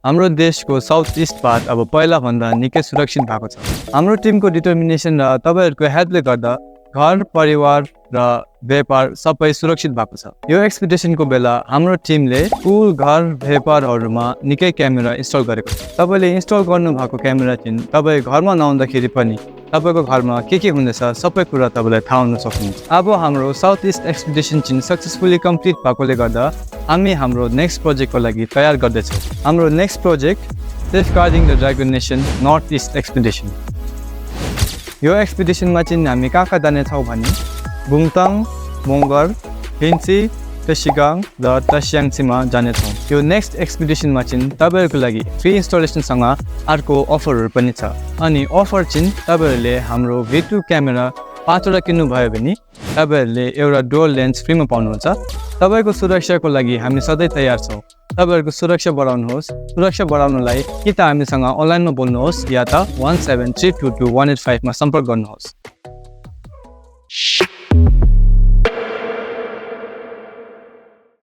हाम्रो देशको south east part अब पहिलाभन्दा निकै सुरक्षित भएको छ। हाम्रो टिमको डिटर्मिनेसन र तपाईहरुको हेल्पले गर्दा घर परिवार र व्यापार सबै सुरक्षित भएको छ। यो एक्सपिडिसनको बेला हाम्रो टिमले कुल घर व्यापारहरुमा निकै क्यामेरा इन्स्टल गरेको छ। तपाईले इन्स्टल गर्नु भएको क्यामेरा चाहिँ तपाई घरमा नहुँदाखेरि पनि तपाईको घरमा के हुँदैछ सबै कुरा तपाईलाई थाहा हुन सक्नुहुन्छ। अब हाम्रो साउथ इस्ट एक्सपिडिसन चाहिँ सक्सेसफुली कम्प्लिट भएकोले गर्दा हामी हाम्रो नेक्स्ट प्रोजेक्टको लागि तयार गर्दै छौं। हाम्रो next project safeguarding the dragon nation north east expedition. यो एक्सपिडिसनमा चाहिँ हामी कहाँ जाने छौं भने बुमथाङ, मोंगर, ल्हुएन्से, ट्राशिगाङ र टासियाङसेमा जाने छौं। यो नेक्स्ट एक्सपिडिसनमा चाहिँ तपाईहरुको लागि फ्री इन्स्टलेसन सँग अर्को अफरहरु पनि छ। अनि अफर चाहिँ तपाईहरुले हाम्रो V2 क्यामेरा 5 वटा किन्नु भयो भने तपाईहरुले एउटा डुअल लेन्स फ्रीमा पाउनुहुन्छ। तपाईको सुरक्षाको लागि हामी सधैँ तयार छौं। तपाईहरुको सुरक्षा बढाउनुहोस्। सुरक्षा बढाउनलाई कि त हामीसँग अनलाइनमा बोल्नुहोस् या त 17322185 मा सम्पर्क गर्नुहोस्।